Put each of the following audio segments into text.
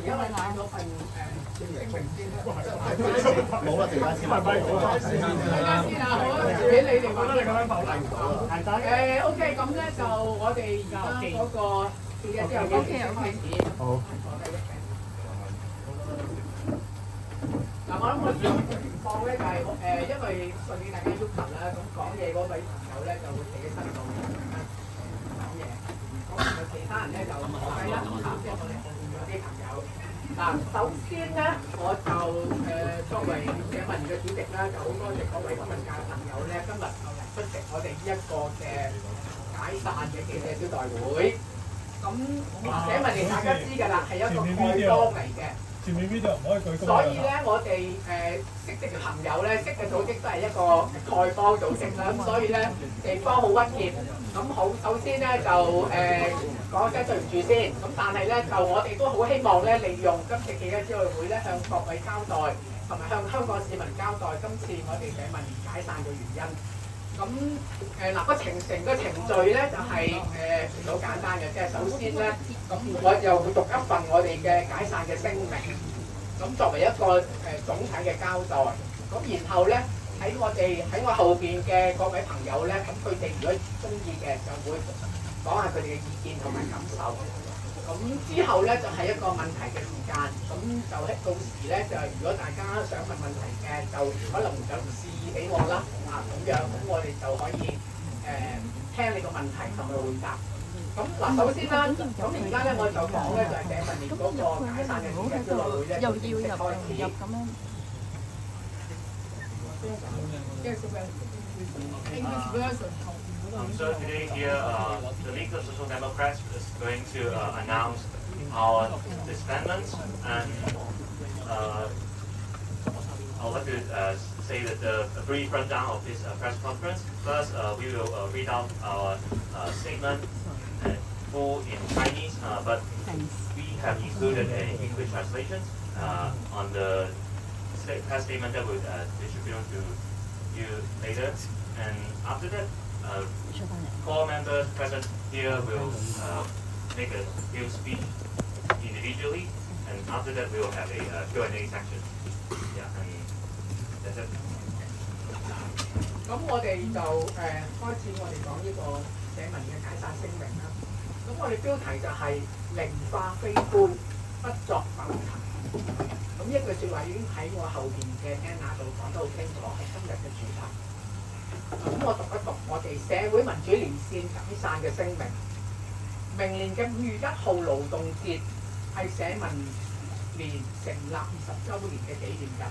而家我哋攞份聲明先啦。冇啦，陣間先。陣間先啊，好，俾你哋講啦。OK，咁咧就我哋而家嗰個記者之後嘅開始。好。嗱，我諗個情況咧就係因為順應大家要求啦，咁講嘢嗰位朋友咧就會企喺身度講嘢，咁其他人咧就坐低啦，即係我哋後面嗰啲朋友。嗱，首先咧我就作為社民連嘅主席啦，就好多謝各位新聞界嘅朋友咧，今日出席我哋呢一個嘅解散嘅記者招待會。咁社民連大家知㗎啦，係一個丐幫嚟嘅。前面呢度唔可以舉高。所以咧，我哋識嘅朋友咧，識嘅組織都係一個丐幫組織啦。咁所以咧，地方好鬱結。咁好，首先咧就講聲對唔住先。咁但係咧，就我哋都好希望咧，利用今次記者招待會咧，向各位交代，同埋向香港市民交代今次我哋社民連解散嘅原因。咁嗱個成序咧就係其實好簡單嘅，即係首先咧，咁我又讀一份我哋嘅解散嘅聲明，咁作為一個總體嘅交代。咁然後咧喺我後邊嘅各位朋友咧，咁佢哋如果中意嘅就會講下佢哋嘅意見同埋感受。咁之後咧就係一個問題嘅時間，咁就到時咧就如果大家想問問題嘅，就可能就示意俾我啦，咁樣，咁我哋就可以聽你個問題同埋回答。咁嗱，首先啦，咁而家咧我就講咧就係社民連嗰個解散嘅記者招待會咧正式開始。So today here, the League of Social Democrats is going to announce our disbandment, and I would like to say that a brief rundown of this press conference. First, we will read out our statement full in Chinese, but we have included an English translation on the press statement that will distribute to you later. And after that, core members present here will make a few speech individually, and after that we will have a Q&A section. Yeah, and that's it. 咁我哋就開始我哋講呢個社民嘅解散聲明啦。咁我哋標題就係寧化非灰，不作浮塵。咁一句説話已經喺我後邊嘅 Anna 度講得好清楚，係今日嘅主題。咁我讀一讀我哋社會民主連線解散嘅聲明。明年嘅5月1號勞動節係社民連成立20週年嘅紀念日。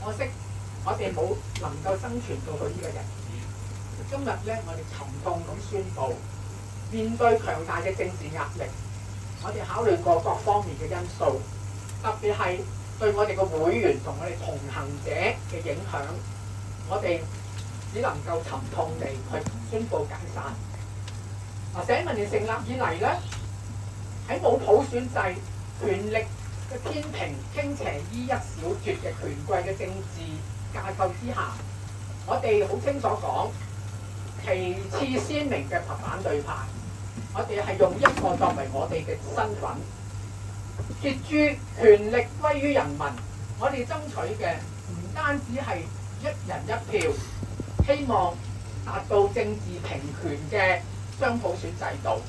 可惜我哋冇能夠生存到佢呢個日子。今日咧，我哋沉痛咁宣布，面對強大嘅政治壓力，我哋考慮過各方面嘅因素，特別係對我哋嘅會員同我哋同行者嘅影響，我哋只能夠沉痛地去宣布解散。嗱，社民連成立以嚟咧，喺冇普選制、權力嘅天平傾斜於一小撮嘅權貴嘅政治架構之下，我哋好清楚講，其次鮮明嘅反對派，我哋係用一個作為我哋嘅身份，揭諸權力歸於人民。我哋爭取嘅唔單止係一人一票，希望達到政治平權嘅雙普選制度。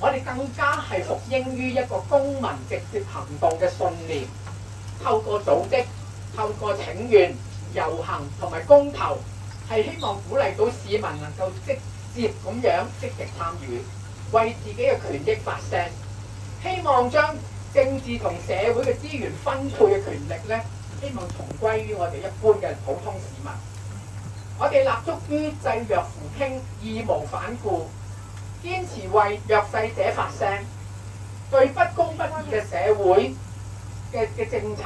我哋更加係服膺於一個公民直接行動嘅信念，透過組織、透過請願、遊行同埋公投，係希望鼓勵到市民能夠直接咁樣積極參與，為自己嘅權益發聲。希望將政治同社會嘅資源分配嘅權力咧，希望重歸於我哋一般嘅普通市民。我哋立足於濟弱扶傾、義無反顧，堅持為弱勢者發聲，對不公不義嘅社會嘅政策、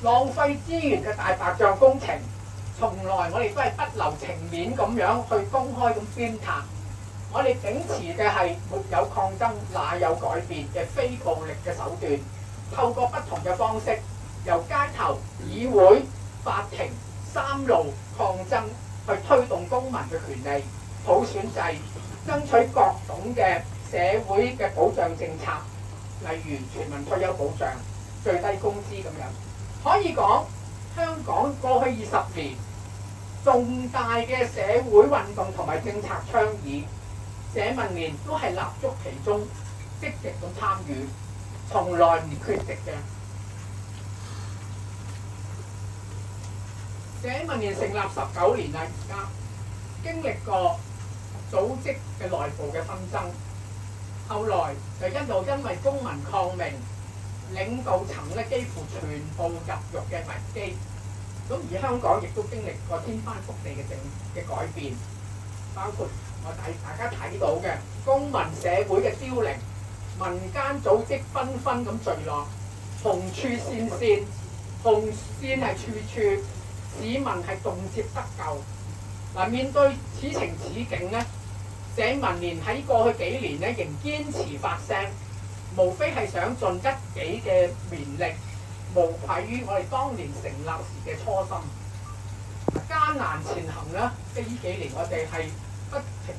浪費資源嘅大白象工程，從來我哋都係不留情面咁樣去公開咁鞭撻。我哋秉持嘅係沒有抗爭，哪有改變嘅非暴力嘅手段，透過不同嘅方式，由街頭、議會、法庭、三路抗爭，去推動公民嘅權利、普選制，爭取各種嘅社會嘅保障政策，例如全民退休保障、最低工資咁樣。可以講香港過去20年重大嘅社會運動同埋政策倡議，社民連都係立足其中，積極咁參與，從來唔缺席嘅。社民連成立19年啦，而家經歷過組織嘅內部嘅紛爭，後來就一路因為公民抗命，領導層咧幾乎全部入獄嘅危機。咁而香港亦都經歷過天翻覆地嘅改變，包括大家睇到嘅公民社會嘅凋零，民間組織紛紛咁墜落，紅處線線，紅線係處處，市民係動輒得咎。嗱，面對此情此景咧，社民連喺過去幾年咧仍堅持發聲，無非係想盡一己嘅綿力，無愧於我哋當年成立時嘅初心。艱難前行啦，即係呢幾年我哋係不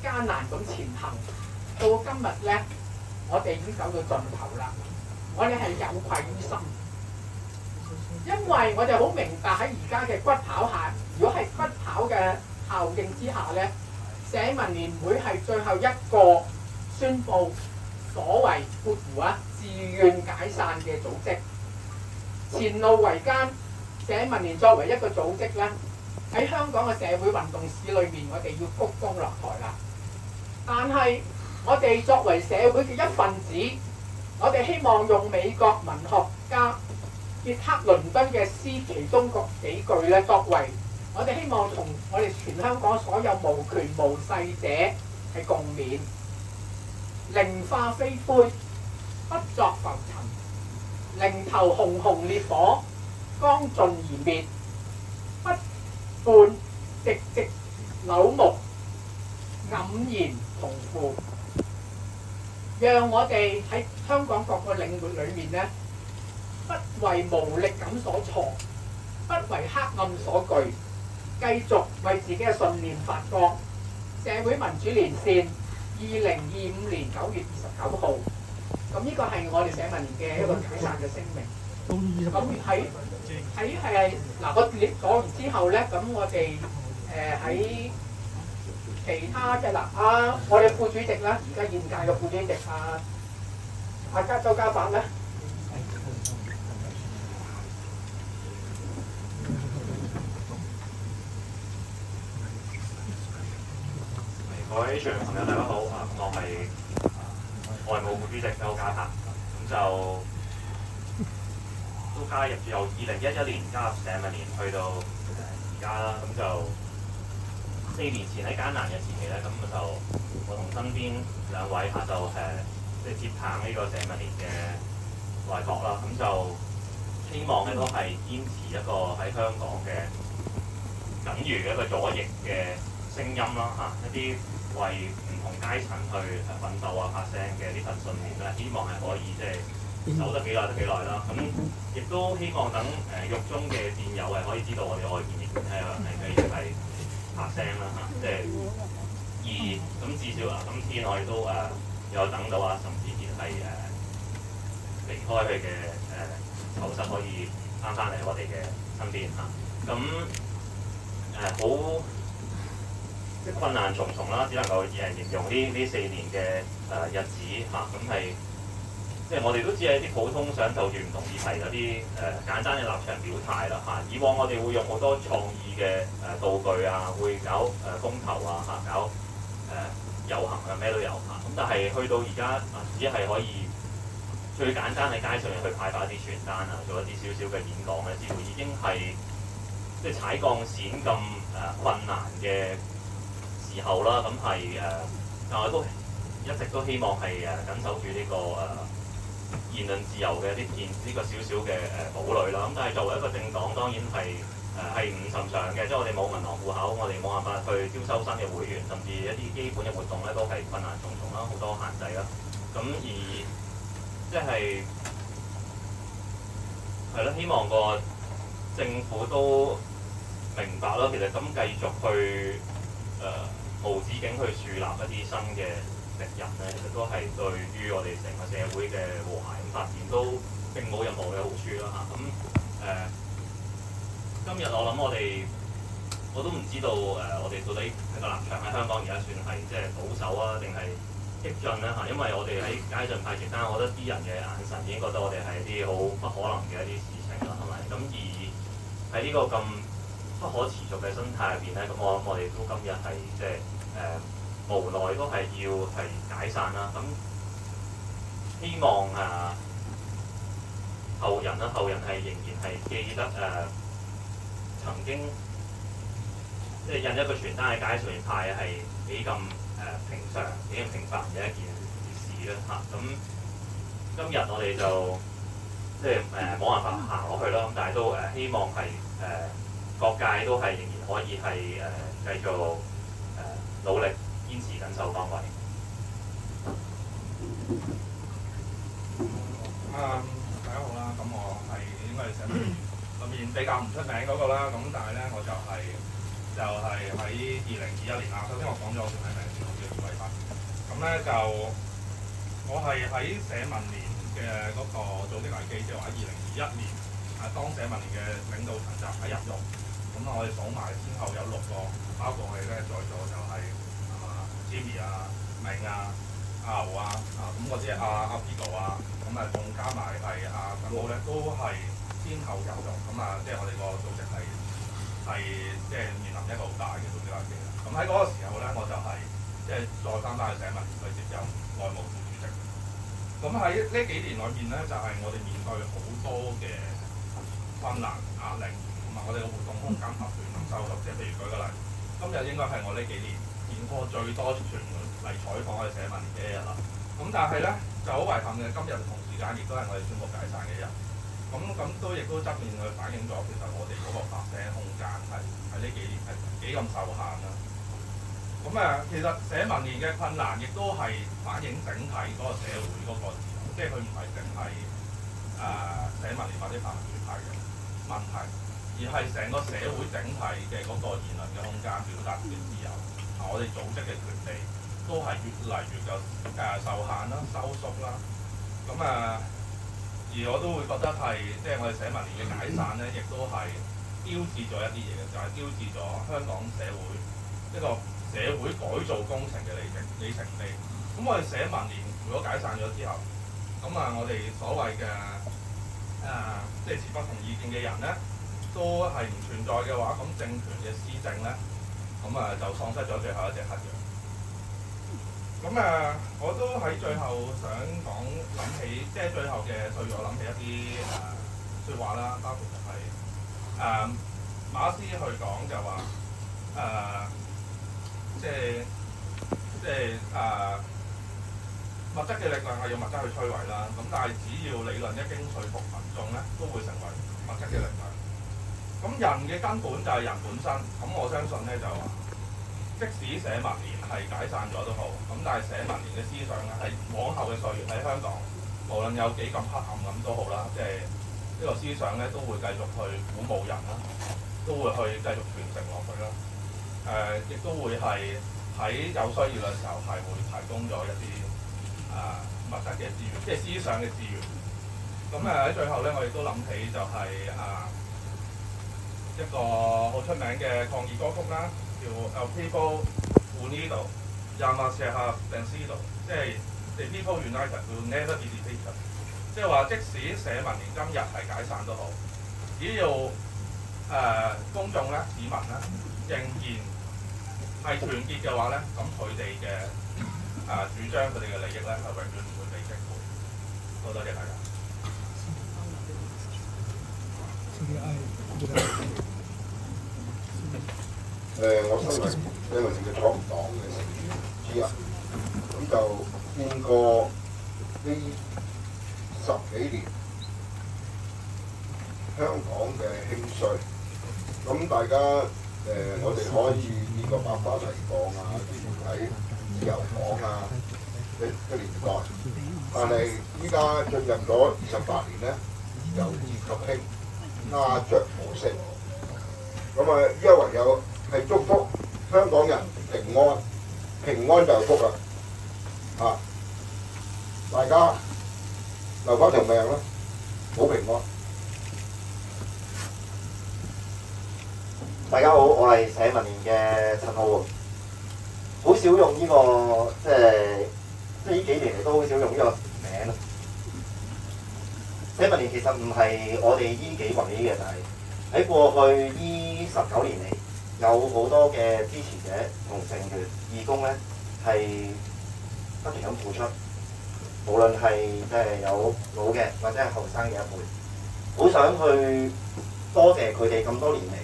艱難咁前行，到今日咧，我哋已經走到盡頭啦。我哋係有愧於心，因為我哋好明白喺而家嘅骨跑下，如果係骨跑嘅效應之下咧，社民連會係最後一個宣佈所謂括弧自願解散嘅組織。前路維艱，社民連作為一個組織咧，喺香港嘅社會運動史裏面，我哋要鞠躬落台啦。但係我哋作為社會嘅一份子，我哋希望用美國文學家傑克倫敦嘅詩其中幾句咧，作為我哋希望同我哋全香港所有無權無勢者係共勉。寧化飛灰，不作浮沉；寧投熊熊烈火，剛盡而滅。不伴寂寂朽木，黯然同腐。讓我哋喺香港各個領域裏面咧，不為無力感所挫，不為黑暗所懼，繼續為自己嘅信念發光。社會民主連線2025年9月29號，咁呢個係我哋社民連嘅一個解散嘅聲明。咁喺嗱，我列講完之後咧，咁我哋喺其他嘅我哋副主席啦，而家現屆嘅副主席周家發咧。各位傳媒朋友大家好，我係外務副主席周家發，咁就都加入由2011年加入社民連，去到而家啦，咁就4年前喺艱難嘅時期咧，咁就我同身邊兩位就即係接棒呢個社民連嘅內閣啦，咁就希望咧都係堅持一個喺香港嘅僅餘嘅一個左翼嘅聲音啦，一啲為唔同階層去奮鬥發聲嘅呢份信念咧，希望係可以即係走得幾耐得幾耐啦。咁亦都希望等獄中嘅戰友係可以知道我哋外邊亦係繼續係發聲啦，即係咁至少今天我哋都有等到岑子健係離開佢嘅囚室，可以翻嚟我哋嘅身邊咁好。即困難重重啦，只能夠形容呢4年嘅日子咁係，即係我哋都只係啲普通想就住唔同議題嗰啲簡單嘅立場表態啦以往我哋會用好多創意嘅道具會搞公投搞遊行咩都有咁但係去到而家只係可以最簡單喺街上去派發一啲傳單做一啲少少嘅演講咧，似乎已經係即係踩鋼線咁困難嘅時候啦，咁係但係都一直都希望係緊守住呢個言論自由嘅呢個少少嘅堡壘啦。咁但係作為一個政黨，當然係唔尋常嘅，即係我哋冇銀行戶口，我哋冇辦法去招收新嘅會員，甚至一啲基本嘅活動咧都係困難重重啦，好多限制啦。咁而即係係咯，希望個政府都明白啦，其實咁繼續去無止境去樹立一啲新嘅敵人咧，其實都係對於我哋成個社會嘅和諧咁發展都並冇任何嘅好處啦嚇。咁今日我都唔知道我哋到底個立場喺香港而家算係即係保守啊，定係激進咧嚇？因為我哋喺街上派傳單，我覺得啲人嘅眼神已經覺得我哋係一啲好不可能嘅一啲事情啦，係咪？咁而喺呢個咁不可持續嘅生態入邊咧，咁我諗我哋都今日係即係無奈都係要係解散啦。咁希望後人係仍然係記得曾經即係印一個傳單喺街上面派係幾咁平常、幾咁平凡嘅一件事啦嚇。咁今日我哋就即係冇辦法行落去啦。咁但係都希望係各界都係仍然可以係繼續努力堅持緊守崗位。大家好啦，咁我係應該係社民裏面比較唔出名嗰個啦。咁但係咧，我就係喺2021年啦。首先我講咗我叫咩名先，我叫余偉發。咁咧就我係喺社民連嘅嗰個組織危機，即係話2021年當社民連嘅領導層集體入獄。咁我哋數埋先後有6個，包括我哋咧在座就係Jimmy 啊、明啊、阿牛啊，咁嗰啲阿 Pico 啊，咁仲加埋係咁我咧都係先後入獄。咁即係我哋個組織係即係面臨一個好大嘅組織危機啦。咁喺嗰個時候咧，我就係即係再翻返去社民連去接任內務副主席。咁喺呢幾年裏面咧，就係我哋面對好多嘅困難壓力，同埋我哋嘅活動空間不斷咁收縮。即係譬如舉個例，今日應該係我呢幾年見過最多傳媒嚟採訪我哋社民連嘅一日啦。咁但係咧就好遺憾嘅，今日同時間亦都係我哋宣布解散嘅一日。咁都亦都側面去反映咗，其實我哋嗰個發聲空間係喺呢幾年係幾咁受限啦。咁其實社民連嘅困難亦都係反映整體嗰個社會嗰個自由，即係佢唔係淨係社民連或者泛民主派嘅問題，而係成個社會整體嘅嗰個言論嘅空間、表達嘅自由，我哋組織嘅權利都係越嚟越受限啦、收縮啦。咁而我都會覺得係即係我哋社民連嘅解散咧，亦都係標誌咗一啲嘢嘅，就係標誌咗香港社會一個社會改造工程嘅里程碑。咁我哋社民連如果解散咗之後，咁我哋所謂嘅即係持不同意見嘅人咧，都係唔存在嘅話，咁政權嘅施政咧，咁就喪失咗最後一隻黑羊。咁我都喺最後想諗起，即係最後嘅歲月，我諗起一啲説話啦，包括就係馬克思去講就話即係物質嘅力量係用物質去摧毀啦。咁但係只要理論一經說服民眾咧，都會成為物質嘅力量。咁人嘅根本就係人本身。咁我相信咧就話，即使社民連係解散咗都好，咁但係社民連嘅思想咧，喺往後嘅歲月喺香港，無論有幾咁黑暗咁都好啦，即係呢個思想咧都會繼續去鼓舞人啦，都會去繼續傳承落去啦。亦都會係喺有需要嘅時候係會提供咗一啲物質嘅資源，即係思想嘅資源。咁喺最後咧，我亦都諗起就係一個好出名嘅抗議歌曲啦，叫 El People Unido Ya No Será Vencido， 即係 The People United Will Never Be Defeated。即係話，即使社民連今日係解散都好，只要公眾咧、市民咧仍然係團結嘅話咧，咁佢哋嘅主張、佢哋嘅利益咧係永遠唔會被擊潰。多謝大家。我身為社民連嘅創黨嘅成員之一，咁就見過呢10幾年香港嘅興衰，咁大家我哋可以見過百花齊放啊，團體自由黨啊嘅年代，但係依家進入咗28年咧，由治及興，鴉雀無聲。咁依家唯有係祝福香港人平安，平安就係福啦。啊！大家留翻條命啦，保平安。大家好，我係社民連嘅陳浩桓，好少用呢、個即係呢幾年嚟都好少用呢個名啊。社民連其實唔係我哋呢幾位嘅，但係喺過去呢19年嚟，有好多嘅支持者同成員義工咧係不斷咁付出，無論係即係有老嘅或者係後生嘅一輩，好想去多謝佢哋咁多年嚟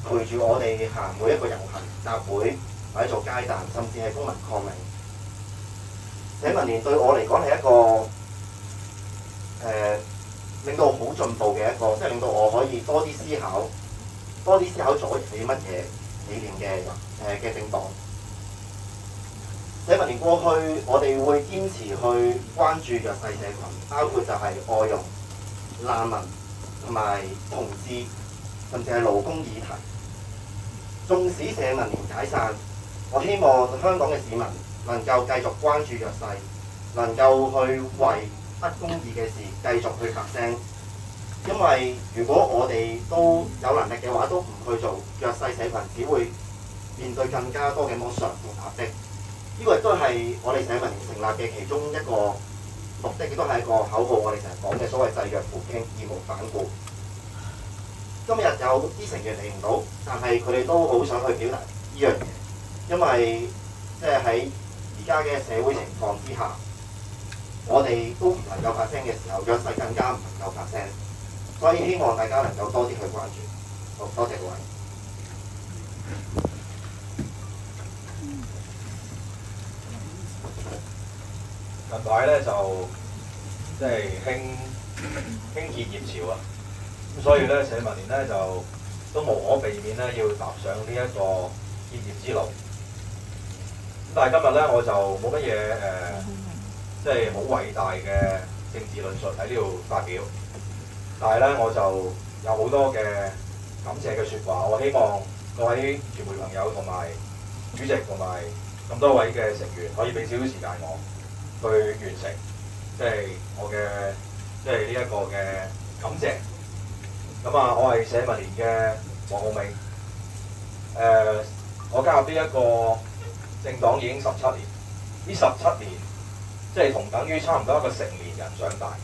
陪住我哋行每一個遊行、集會或者做街站，甚至係公民抗命。社民連對我嚟講係一個令到好進步嘅一個，即係令到我可以多啲思考左翼係乜嘢理念嘅政黨。社民連過去我哋會堅持去關注弱勢社群，包括就係外傭、難民同埋同志，甚至係勞工議題。縱使社民連解散，我希望香港嘅市民能夠繼續關注弱勢，能夠去為不公義嘅事繼續去發聲。因為如果我哋都有能力嘅話，都唔去做，弱勢社群只會面對更加多嘅剝削同壓迫。呢個亦都係我哋社民連成立嘅其中一個目的，亦都係一個口號。我哋成日講嘅所謂濟弱扶傾、義無反顧。今日有啲成員嚟唔到，但係佢哋都好想去表達呢樣嘢，因為即係喺而家嘅社會情況之下，我哋都唔能夠發聲嘅時候，弱勢更加唔能夠發聲。所以希望大家能夠多啲去關注。好，多謝各位。近排咧就即係興結業潮啊，咁所以咧社民連咧就都無可避免咧要踏上呢一個結業之路。咁但係今日咧我就冇乜嘢即係好偉大嘅政治論述喺呢度發表，但係咧我就有好多嘅感謝嘅説話，我希望各位傳媒朋友同埋主席同埋咁多位嘅成員可以俾少少時間我去完成，即係我嘅即係呢一個嘅感謝。咁啊，我係社民連嘅黃浩銘。我加入呢一個政黨已經17年，呢17年即係同等於差唔多一個成年人長大，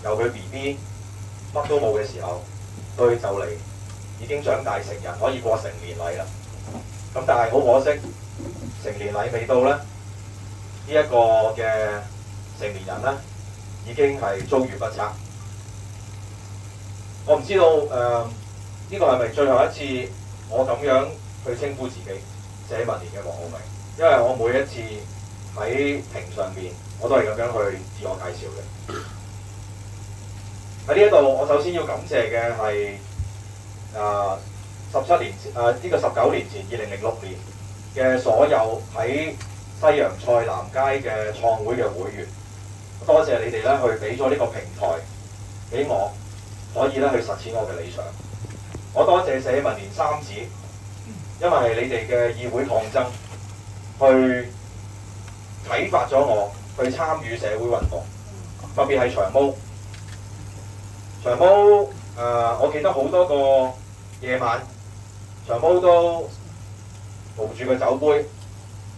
由佢 BB 乜都冇嘅時候，到佢就嚟已經長大成人，可以過成年禮啦。咁但係好可惜，成年禮未到咧。呢一個嘅成年人咧，已經係遭遇不測。我唔知道呢個係咪最後一次我咁樣去稱呼自己社民連嘅黃浩銘，因為我每一次喺庭上邊我都係咁樣去自我介紹嘅。喺呢一度，我首先要感謝嘅係17年前呢個19年前2006年嘅所有喺西洋菜南街嘅創會嘅會員，多謝你哋咧去俾咗呢個平台俾我，可以咧去實踐我嘅理想。我多謝社民連三子，因為係你哋嘅議會抗爭，去啟發咗我去參與社會運動，特別係長毛。長毛我記得好多個夜晚，長毛都抱住個酒杯，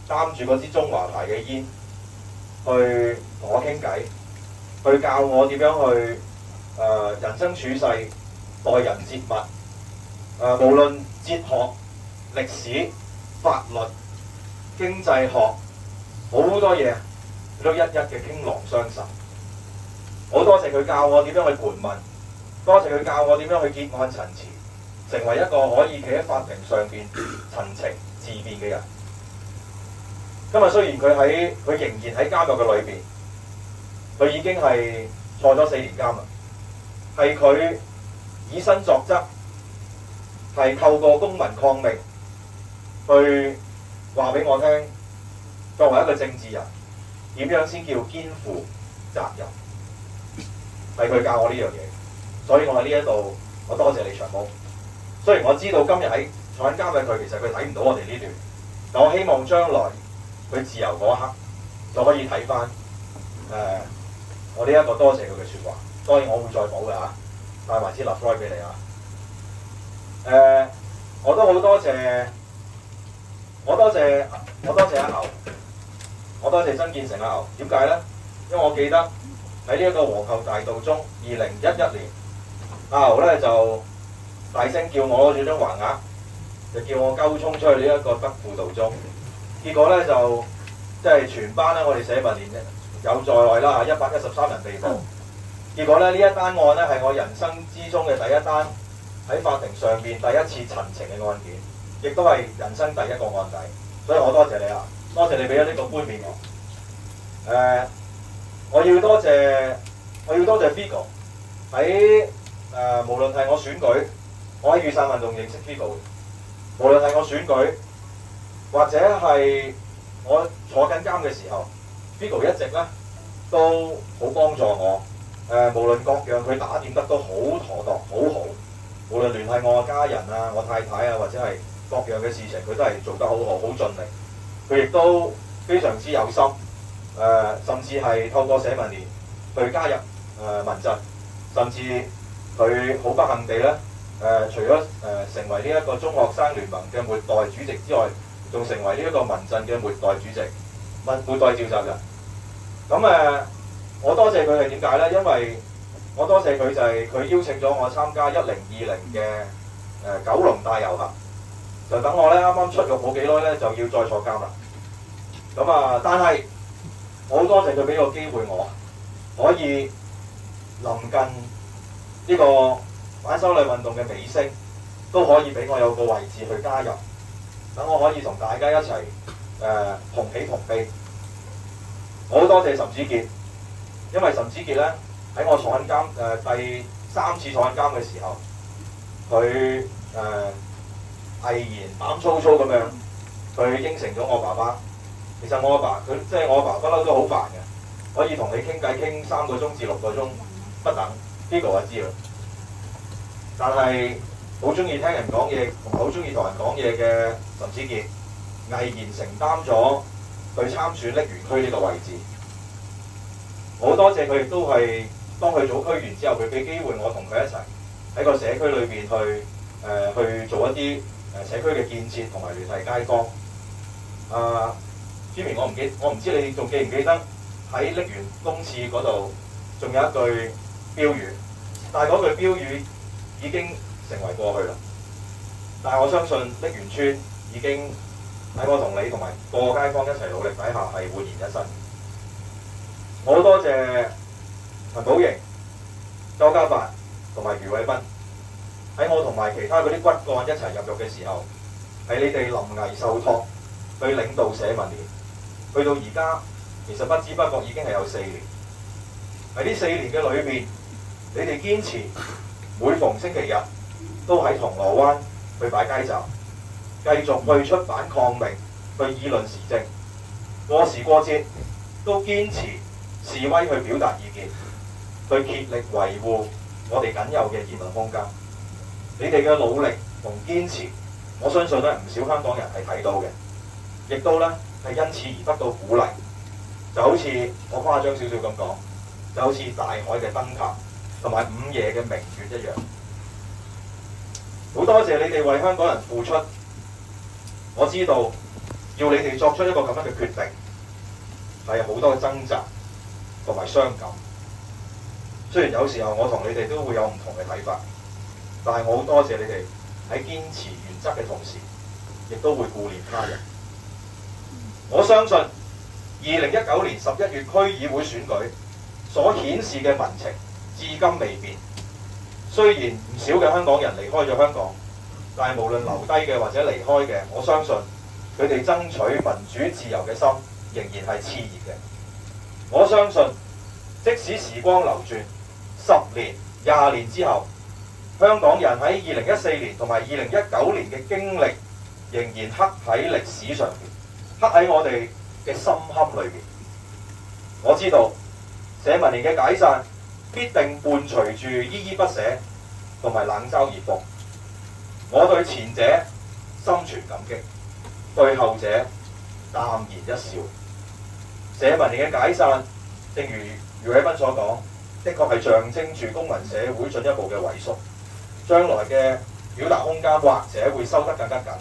擔住嗰支中華牌嘅煙，去同我傾偈，去教我點樣去人生處世、待人接物。無論哲學、歷史、法律、經濟學，好多嘢佢都一一嘅傾囊相授。好多謝佢教我點樣去盤問，多謝佢教我點樣去結案陳詞，成為一個可以企喺法庭上邊陳情自辯嘅人。今日雖然佢仍然喺監獄嘅裏邊，佢已經係坐咗4年監啦，係佢以身作則，係透過公民抗命去話俾我聽，作為一個政治人點樣先叫肩負責任，係佢教我呢樣嘢。所以我喺呢一度，我多謝你長毛。雖然我知道今日喺坐緊監嘅佢，其實佢睇唔到我哋呢段，但我希望將來佢自由嗰一刻，就可以睇翻我呢一個多謝佢嘅説話。當然我會再補嘅嚇，帶埋支 Lafroy 俾你啊。我都好多謝，我多謝阿牛，我多謝曾建成阿牛。點解咧？因為我記得喺呢一個皇后大道中，2011年，阿牛咧就大聲叫我攞住張橫額，就叫我鳩衝出去呢一個德輔道中。結果咧就即係全班咧，我哋社民連有在內啦，113人被捕。結果咧呢一單案咧係我人生之中嘅第一單喺法庭上邊第一次陳情嘅案件，亦都係人生第一個案底。所以我多謝你啊，多謝你俾咗呢個冠冕我。我要多謝 Figo 喺無論係我選舉，我喺雨傘運動認識 Figo 嘅，無論係我選舉或者係我坐緊監嘅時候 ，Figo 一直咧都好幫助我。無論各樣佢打點得都好妥當，好好。無論聯繫我嘅家人啊、我太太啊，或者係各樣嘅事情，佢都係做得好好，好盡力。佢亦都非常之有心，甚至係透過社民連去加入民陣，甚至佢好不幸地咧，除咗成為呢一個中學生聯盟嘅末代主席之外，仲成為呢一個民陣嘅末代主席、末代召集人。咁我多謝佢係點解咧？因為我多謝佢就係佢邀請咗我參加1020嘅九龍大遊行，就等我咧啱啱出獄冇幾耐咧就要再坐監啦。咁但係我好多謝佢俾個機會我，可以臨近呢個反修例運動嘅尾聲，都可以俾我有個位置去加入，等我可以同大家一齊同喜同悲。我好多謝岑子傑。因為岑子傑咧喺我坐緊監第3次坐緊監嘅時候，佢毅然膽粗粗咁樣，佢應承咗我爸爸。其實我阿爸佢即係我阿爸不嬲都好煩嘅，可以同你傾偈傾3個鐘至6個鐘不等，呢個我知啦。但係好中意聽人講嘢，同好中意同人講嘢嘅岑子傑，毅然承擔咗去參選瀝源區呢個位置。好多謝佢，亦都係當佢做區員之後，佢俾機會我同佢一齊喺個社區裏邊去做一啲社區嘅建設同埋聯繫街坊。Jimmy， 我唔知你仲記唔記得喺瀝源公廁嗰度仲有一句標語，但係嗰句標語已經成為過去啦。但係我相信瀝源村已經喺我同你同埋個街坊一齊努力底下係煥然一新。我好多謝陳寶瑩、周家發同埋余偉斌，喺我同埋其他嗰啲骨幹一齊入獄嘅時候，係你哋臨危受託去領導社民連，去到而家其實不知不覺已經係有4年。喺呢4年嘅裏邊，你哋堅持每逢星期日都喺銅鑼灣去擺街站，繼續去出版抗命，去議論時政，過時過節都堅持示威去表達意見，去竭力維護我哋僅有嘅言論空間。你哋嘅努力同堅持，我相信咧唔少香港人係睇到嘅，亦都咧係因此而得到鼓勵。就好似我誇張少少咁講，就好似大海嘅燈塔同埋午夜嘅明月一樣。好多謝你哋為香港人付出，我知道要你哋作出一個咁樣嘅決定，係好多嘅掙扎同埋傷感。雖然有時候我同你哋都會有唔同嘅睇法，但係我好多謝你哋喺堅持原則嘅同時，亦都會顧念他人。我相信2019年11月區議會選舉所顯示嘅民情至今未變。雖然唔少嘅香港人離開咗香港，但係無論留低嘅或者離開嘅，我相信佢哋爭取民主自由嘅心仍然係熾熱嘅。我相信即使時光流轉10年、20年之後，香港人喺2014年同埋2019年嘅經歷仍然刻喺歷史上邊，刻喺我哋嘅心坎裏邊。我知道社民連嘅解散必定伴隨住依依不捨同埋冷嘲熱諷。我對前者心存感激，對後者淡然一笑。社民連嘅解散，正如余偉斌所講，的確係象徵住公民社會進一步嘅萎縮，將來嘅表達空間或者會收得更加緊。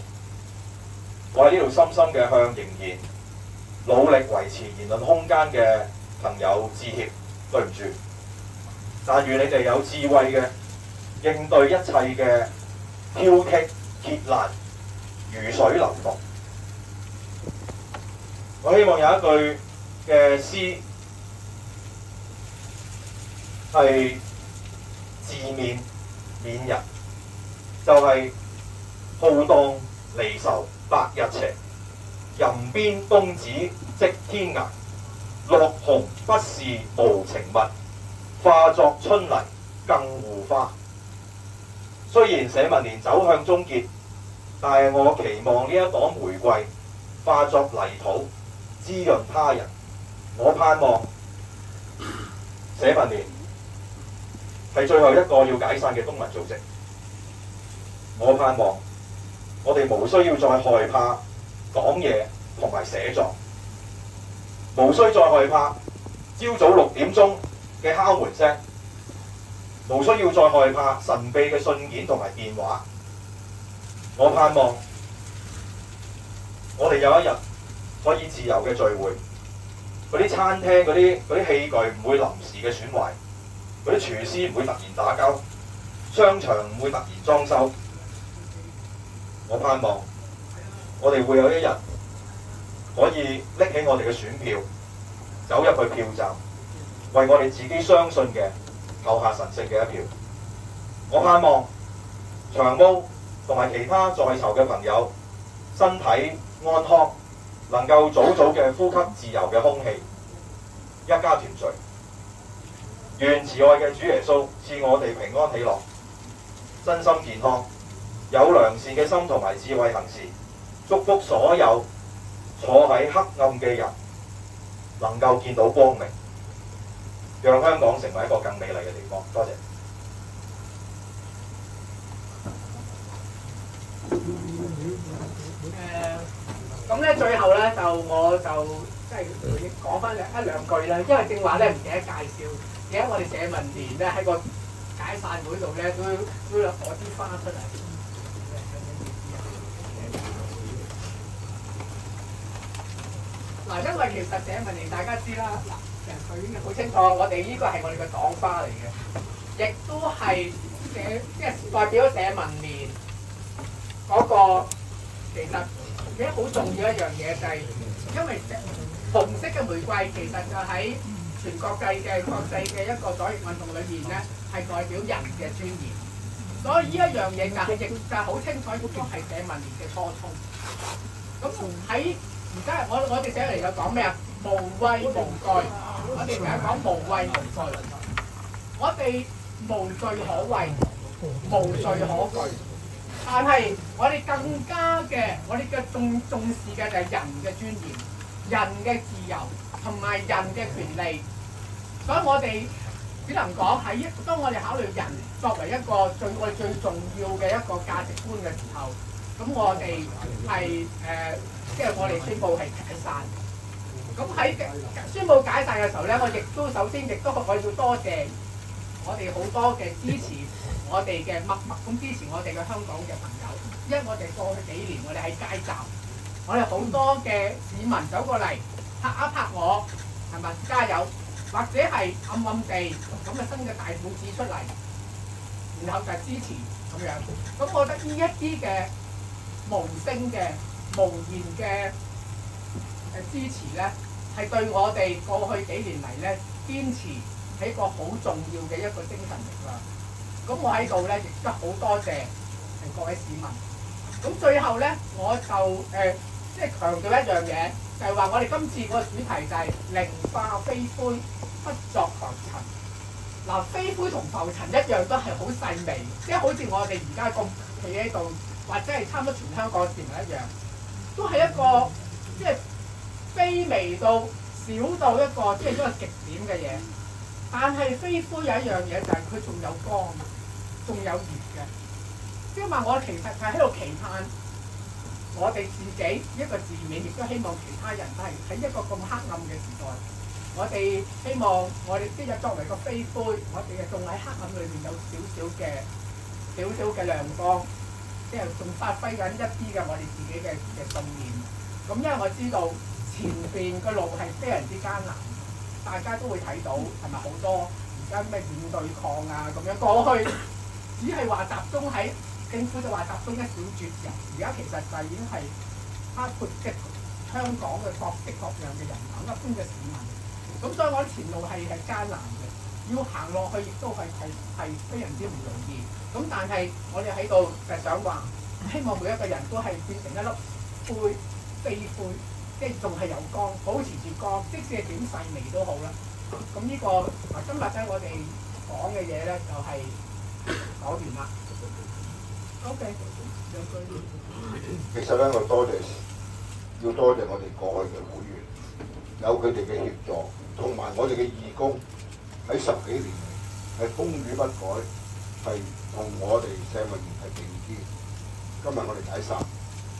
我喺呢度深深嘅向仍然努力維持言論空間嘅朋友致歉，對唔住。但願你哋有智慧嘅應對一切嘅挑剔、揭爛、如水流動。我希望有一句嘅詩係自勉勉人，就係、浩蕩離愁百日斜，吟鞭東指即天涯。落紅不是無情物，化作春泥更護花。雖然社民連走向終結，但係我期望呢一朵玫瑰化作泥土，滋潤他人。我盼望社民連係最後一個要解散嘅公民組織。我盼望我哋無需要再害怕講嘢同埋寫作，無需再害怕朝早6點鐘嘅敲門聲，無需要再害怕神秘嘅信件同埋電話。我盼望我哋有一日可以自由嘅聚會，嗰啲餐廳嗰啲器具唔會臨時嘅損壞，嗰啲廚師唔會突然打交，商場唔會突然裝修。我盼望我哋會有一日可以拎起我哋嘅選票，走入去票站，為我哋自己相信嘅投下神聖嘅一票。我盼望長毛同埋其他在囚嘅朋友身體安康，能夠早早嘅呼吸自由嘅空氣，一家團聚。願慈愛嘅主耶穌賜我哋平安喜樂，身心健康，有良善嘅心同埋智慧行事，祝福所有坐喺黑暗嘅人能夠見到光明，讓香港成為一個更美麗嘅地方。多謝。咁咧最後咧我就即係講翻一兩句啦，因為正話咧唔記得介紹，而家我哋社民連咧喺個解散會度咧都攞支花出嚟。嗱，因為其實社民連大家知啦，嗱，其實佢已經好清楚，我哋呢個係我哋嘅黨花嚟嘅，亦都係即係代表社民連嗰個其實而家好重要一樣嘢就係，因為紅色嘅玫瑰其實就喺全國際嘅一個左翼運動裏面咧，係代表人嘅尊嚴，所以呢一樣嘢就亦就係好清楚，亦都係社民連嘅初衷。咁喺而家我哋寫嚟就講咩啊？無畏無懼，我哋成日講無畏無懼，我哋無罪可畏，無罪可懼。但係我哋更加嘅，我哋嘅重視嘅就係人嘅尊嚴、人嘅自由同埋人嘅權利。所以我哋只能講喺當我哋考慮人作為一個我哋最重要嘅一個價值觀嘅時候，咁我哋係即係我哋宣佈係解散。咁喺宣佈解散嘅時候咧，我亦都首先亦都我要多謝我哋好多嘅支持我哋嘅默默咁支持我哋嘅香港嘅朋友，因為我哋過去幾年我哋喺街站，我哋好多嘅市民走過嚟拍一拍我，係咪加油？或者係暗暗地咁嘅伸嘅大拇指出嚟，然後就支持咁樣。咁我覺得呢一啲嘅無聲嘅無言嘅支持咧，係對我哋過去幾年嚟咧堅持係一個好重要嘅一個精神力量。咁我喺度咧亦都好多謝各位市民。咁最後咧，我就即係強調一樣嘢，就係話我哋今次個主題就係寧化飛灰，不作浮塵。嗱，飛灰同浮塵一樣都係好細微，即係好似我哋而家咁企喺度，或者係差唔多全香港市民一樣，都係一個即係卑微到少到一個即係一個極點嘅嘢。但係飛灰有一樣嘢就係佢仲有光，仲有熱嘅。即係話我其實係喺度期盼我哋自己一個自勉，亦都希望其他人都係喺一個咁黑暗嘅時代，我哋希望我哋今日作為個飛灰，我哋仲喺黑暗裏面有少少嘅亮光，即係仲發揮緊一啲嘅我哋自己嘅信念。咁因為我知道前邊嘅路係非常之艱難，大家都會睇到係咪好多而家咩軟對抗啊咁樣過去，只係話集中喺政府就話集中一小撮人，而家其實就已經係包括即香港嘅各式各樣嘅人等一般嘅市民。咁所以我前路係艱難嘅，要行落去亦都係非常之唔容易。咁但係我哋喺度就想話，希望每一個人都係變成一粒灰。飛灰，即係仲係有光，保持住光，即使係點細微都好啦。咁呢個今日咧，我哋講嘅嘢咧就係講完啦。OK，其實咧，我要多謝我哋過去嘅會員，有佢哋嘅協助，同埋我哋嘅義工喺10幾年嚟係風雨不改，係同我哋社民連係並肩。今日我哋解散。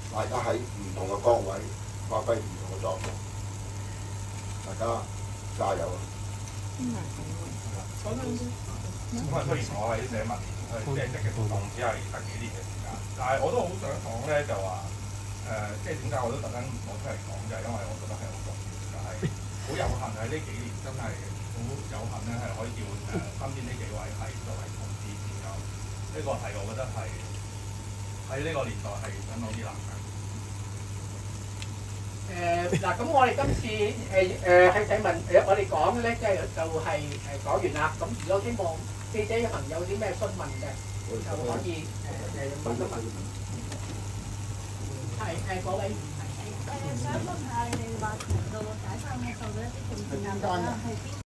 大家喺唔同嘅崗位發揮唔同嘅作用，大家加油啊！咁啊，雖然我喺社民連即係積極活動，只係10幾年嘅時間，但係我都好想講咧，就話即係點解我都特登攞出嚟講，就係因為我覺得係好重要，就係好有幸喺呢幾年真係好有幸咧，係可以叫身邊呢幾位係作為同志戰友，呢個係我覺得係喺呢個年代係相當之難嘅。嗱，咁我哋今次喺社民我哋講咧，即係就係講完啦。咁如果希望記者嘅朋友有啲咩詢問嘅，就可以問一問。係嗰位唔係。想問下你哋話提到解散嘅受到一啲政治壓力啦，係邊？